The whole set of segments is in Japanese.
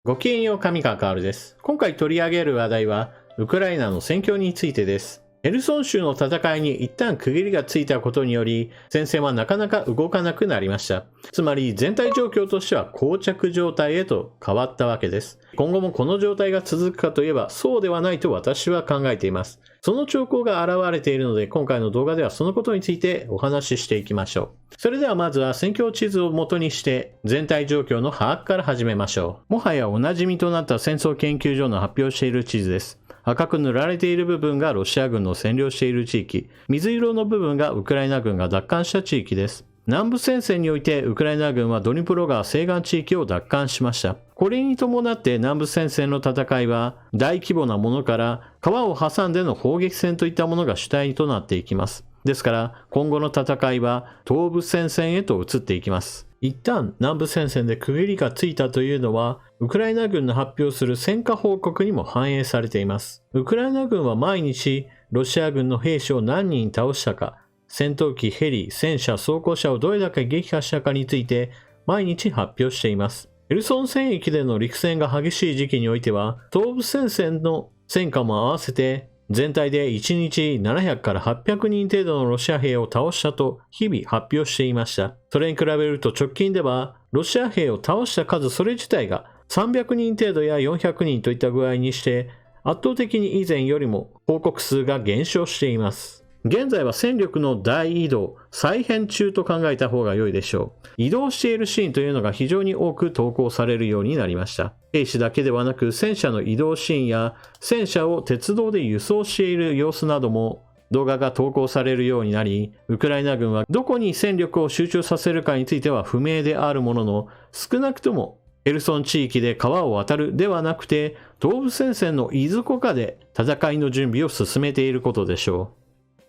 ごきげんよう、上川薫です。今回取り上げる話題は、ウクライナの戦況についてです。ヘルソン州の戦いに一旦区切りがついたことにより、戦線はなかなか動かなくなりました。つまり全体状況としては膠着状態へと変わったわけです。今後もこの状態が続くかといえばそうではないと私は考えています。その兆候が現れているので、今回の動画ではそのことについてお話ししていきましょう。それではまずは戦況地図を元にして全体状況の把握から始めましょう。もはやおなじみとなった戦争研究所の発表している地図です。赤く塗られている部分がロシア軍の占領している地域、水色の部分がウクライナ軍が奪還した地域です。南部戦線においてウクライナ軍はドニプロ川西岸地域を奪還しました。これに伴って南部戦線の戦いは大規模なものから川を挟んでの砲撃戦といったものが主体となっていきます。ですから今後の戦いは東部戦線へと移っていきます。一旦南部戦線で区切りがついたというのはウクライナ軍の発表する戦果報告にも反映されています。ウクライナ軍は毎日ロシア軍の兵士を何人倒したか、戦闘機、ヘリ、戦車、装甲車をどれだけ撃破したかについて毎日発表しています。ヘルソン戦役での陸戦が激しい時期においては東部戦線の戦果も合わせて全体で1日700から800人程度のロシア兵を倒したと日々発表していました。それに比べると直近ではロシア兵を倒した数それ自体が300人程度や400人といった具合にして圧倒的に以前よりも報告数が減少しています。現在は戦力の大移動、再編中と考えた方が良いでしょう。移動しているシーンというのが非常に多く投稿されるようになりました。兵士だけではなく戦車の移動シーンや戦車を鉄道で輸送している様子なども動画が投稿されるようになり、ウクライナ軍はどこに戦力を集中させるかについては不明であるものの、少なくともヘルソン地域で川を渡るではなくて東部戦線のいずこかで戦いの準備を進めていることでしょう。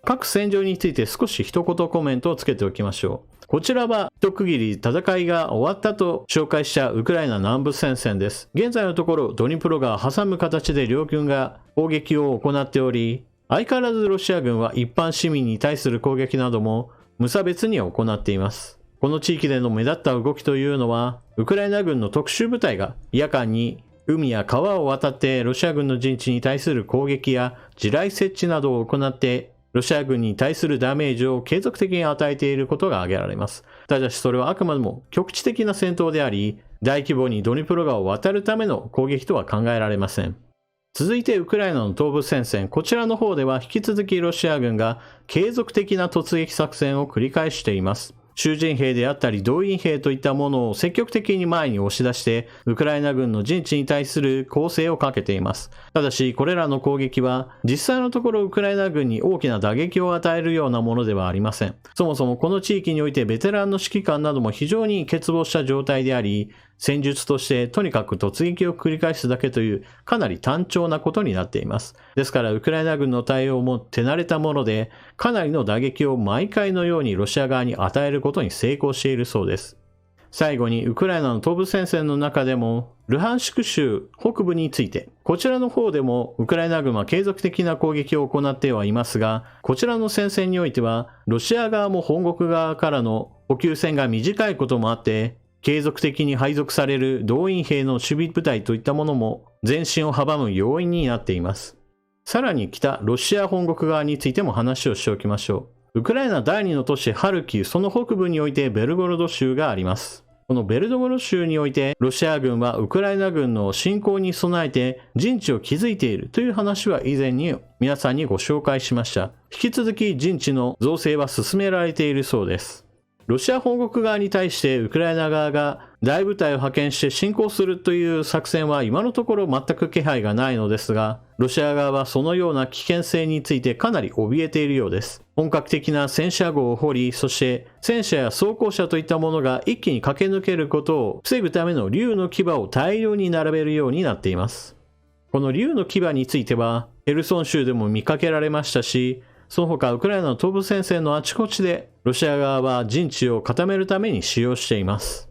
各戦場について少し一言コメントをつけておきましょう。こちらは一区切り戦いが終わったと紹介したウクライナ南部戦線です。現在のところドニプロ川を挟む形で両軍が攻撃を行っており、相変わらずロシア軍は一般市民に対する攻撃なども無差別に行っています。この地域での目立った動きというのは、ウクライナ軍の特殊部隊が夜間に海や川を渡ってロシア軍の陣地に対する攻撃や地雷設置などを行ってロシア軍に対するダメージを継続的に与えていることが挙げられます。ただしそれはあくまでも局地的な戦闘であり、大規模にドニプロ川を渡るための攻撃とは考えられません。続いてウクライナの東部戦線、こちらの方では引き続きロシア軍が継続的な突撃作戦を繰り返しています。囚人兵であったり動員兵といったものを積極的に前に押し出してウクライナ軍の陣地に対する攻勢をかけています。ただしこれらの攻撃は実際のところウクライナ軍に大きな打撃を与えるようなものではありません。そもそもこの地域においてベテランの指揮官なども非常に欠乏した状態であり、戦術としてとにかく突撃を繰り返すだけというかなり単調なことになっています。ですからウクライナ軍の対応も手慣れたもので、かなりの打撃を毎回のようにロシア側に与えることに成功しているそうです。最後にウクライナの東部戦線の中でもルハンシク州北部について、こちらの方でもウクライナ軍は継続的な攻撃を行ってはいますが、こちらの戦線においてはロシア側も本国側からの補給線が短いこともあって継続的に配属される動員兵の守備部隊といったものも前進を阻む要因になっています。さらに北ロシア本国側についても話をしておきましょう。ウクライナ第2の都市ハルキウ、その北部においてベルゴロド州があります。このベルゴロド州においてロシア軍はウクライナ軍の侵攻に備えて陣地を築いているという話は以前に皆さんにご紹介しました。引き続き陣地の造成は進められているそうです。ロシア本国側に対してウクライナ側が大部隊を派遣して侵攻するという作戦は今のところ全く気配がないのですが、ロシア側はそのような危険性についてかなり怯えているようです。本格的な戦車壕を掘り、そして戦車や装甲車といったものが一気に駆け抜けることを防ぐための竜の牙を大量に並べるようになっています。この竜の牙についてはヘルソン州でも見かけられましたし、その他ウクライナの東部戦線のあちこちでロシア側は陣地を固めるために使用しています。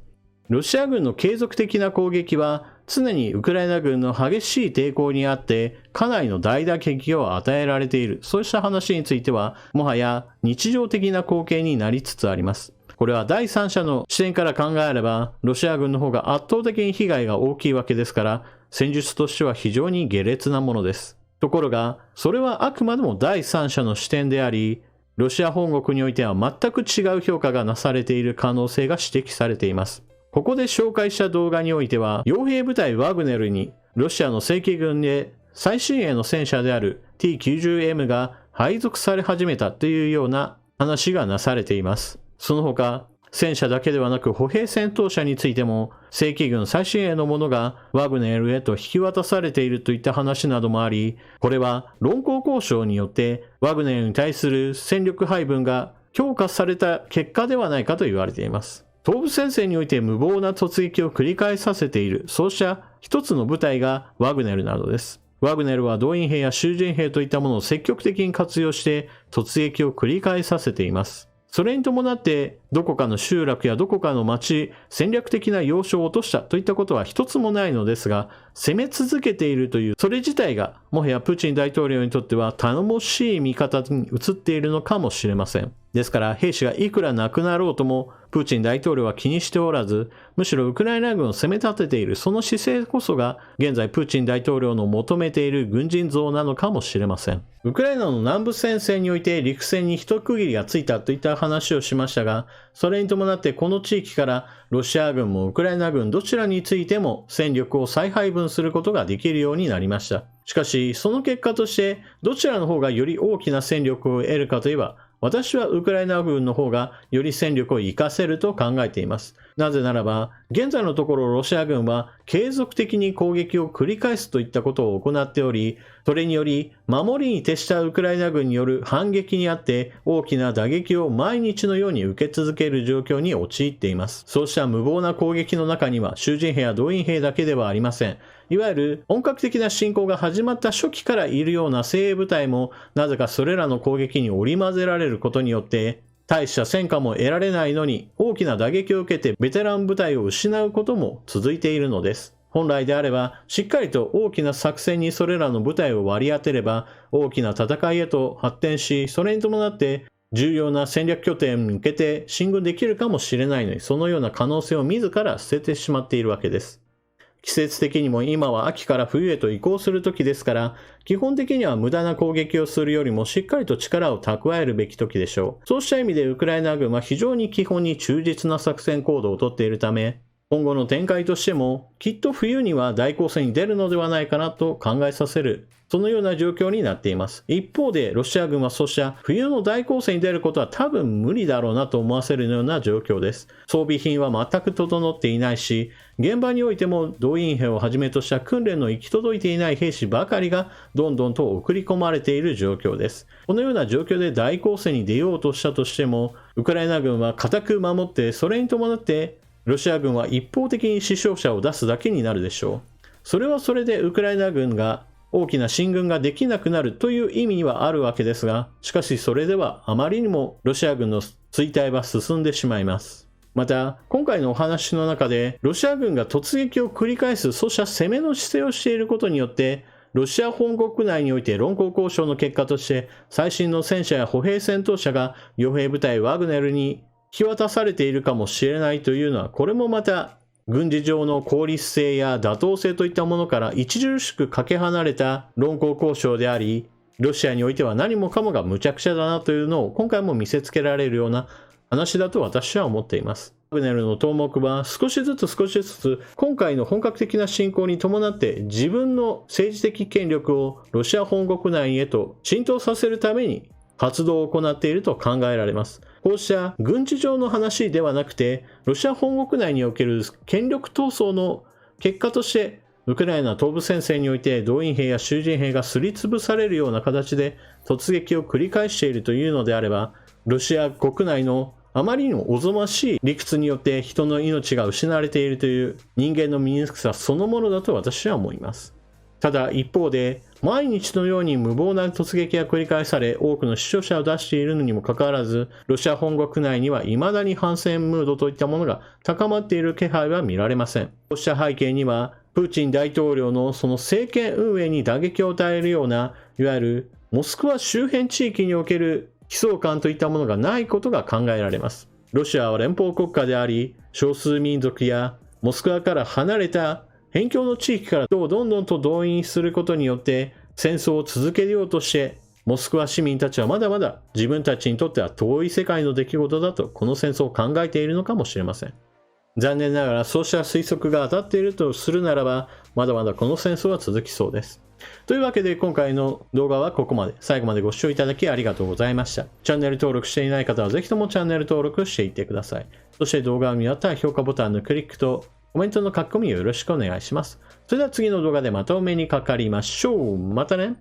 ロシア軍の継続的な攻撃は常にウクライナ軍の激しい抵抗にあってかなりの大打撃を与えられている、そうした話についてはもはや日常的な光景になりつつあります。これは第三者の視点から考えれば、ロシア軍の方が圧倒的に被害が大きいわけですから、戦術としては非常に下劣なものです。ところが、それはあくまでも第三者の視点であり、ロシア本国においては全く違う評価がなされている可能性が指摘されています。ここで紹介した動画においては、傭兵部隊ワグネルにロシアの正規軍で最新鋭の戦車である T90M が配属され始めたというような話がなされています。その他、戦車だけではなく歩兵戦闘車についても正規軍最新鋭のものがワグネルへと引き渡されているといった話などもあり、これは論功交渉によってワグネルに対する戦力配分が強化された結果ではないかと言われています。東部戦線において無謀な突撃を繰り返させている、そうした一つの部隊がワグネルなどです。ワグネルは動員兵や囚人兵といったものを積極的に活用して突撃を繰り返させています。それに伴ってどこかの集落やどこかの町、戦略的な要所を落としたといったことは一つもないのですが、攻め続けているというそれ自体がもはやプーチン大統領にとっては頼もしい見方に移っているのかもしれません。ですから兵士がいくら亡くなろうともプーチン大統領は気にしておらず、むしろウクライナ軍を攻め立てているその姿勢こそが現在プーチン大統領の求めている軍人像なのかもしれません。ウクライナの南部戦線において陸戦に一区切りがついたといった話をしましたが、それに伴ってこの地域からロシア軍もウクライナ軍どちらについても戦力を再配分することができるようになりました。しかしその結果としてどちらの方がより大きな戦力を得るかといえば、私はウクライナ軍の方がより戦力を活かせると考えています。なぜならば、現在のところロシア軍は継続的に攻撃を繰り返すといったことを行っており、それにより守りに徹したウクライナ軍による反撃にあって大きな打撃を毎日のように受け続ける状況に陥っています。そうした無謀な攻撃の中には囚人兵や動員兵だけではありません。いわゆる本格的な侵攻が始まった初期からいるような精鋭部隊もなぜかそれらの攻撃に織り交ぜられることによって大した戦果も得られないのに大きな打撃を受けてベテラン部隊を失うことも続いているのです。本来であればしっかりと大きな作戦にそれらの部隊を割り当てれば大きな戦いへと発展し、それに伴って重要な戦略拠点に向けて進軍できるかもしれないのに、そのような可能性を自ら捨ててしまっているわけです。季節的にも今は秋から冬へと移行する時ですから、基本的には無駄な攻撃をするよりもしっかりと力を蓄えるべき時でしょう。そうした意味でウクライナ軍は非常に基本に忠実な作戦行動をとっているため、今後の展開としてもきっと冬には大攻勢に出るのではないかなと考えさせる、そのような状況になっています。一方でロシア軍はそうした冬の大攻勢に出ることは多分無理だろうなと思わせるような状況です。装備品は全く整っていないし、現場においても動員兵をはじめとした訓練の行き届いていない兵士ばかりがどんどんと送り込まれている状況です。このような状況で大攻勢に出ようとしたとしても、ウクライナ軍は固く守って、それに伴ってロシア軍は一方的に死傷者を出すだけになるでしょう。それはそれでウクライナ軍が大きな進軍ができなくなるという意味にはあるわけですが、しかしそれではあまりにもロシア軍の衰退は進んでしまいます。また、今回のお話の中で、ロシア軍が突撃を繰り返す、そうした攻めの姿勢をしていることによって、ロシア本国内において論功交渉の結果として、最新の戦車や歩兵戦闘車が傭兵部隊ワグネルに引き渡されているかもしれないというのは、これもまた、軍事上の効率性や妥当性といったものから著しくかけ離れた論功交渉であり、ロシアにおいては何もかもが無茶苦茶だなというのを今回も見せつけられるような話だと私は思っています。ワグネルの頭目は少しずつ今回の本格的な侵攻に伴って自分の政治的権力をロシア本国内へと浸透させるために活動を行っていると考えられます。こうした軍事上の話ではなくて、ロシア本国内における権力闘争の結果として、ウクライナ東部戦線において動員兵や囚人兵がすりつぶされるような形で突撃を繰り返しているというのであれば、ロシア国内のあまりにもおぞましい理屈によって人の命が失われているという人間の醜さそのものだと私は思います。ただ一方で、毎日のように無謀な突撃が繰り返され、多くの死傷者を出しているのにもかかわらず、ロシア本国内には未だに反戦ムードといったものが高まっている気配は見られません。こうした背景には、プーチン大統領のその政権運営に打撃を与えるような、いわゆるモスクワ周辺地域における悲壮感といったものがないことが考えられます。ロシアは連邦国家であり、少数民族やモスクワから離れた辺境の地域から人をどんどんと動員することによって戦争を続けようとして、モスクワ市民たちはまだまだ自分たちにとっては遠い世界の出来事だとこの戦争を考えているのかもしれません。残念ながらそうした推測が当たっているとするならば、まだまだこの戦争は続きそうです。というわけで今回の動画はここまで。最後までご視聴いただきありがとうございました。チャンネル登録していない方はぜひともチャンネル登録していってください。そして動画を見終わったら評価ボタンのクリックとコメントの書き込みをよろしくお願いします。それでは次の動画でまたお目にかかりましょう。またね。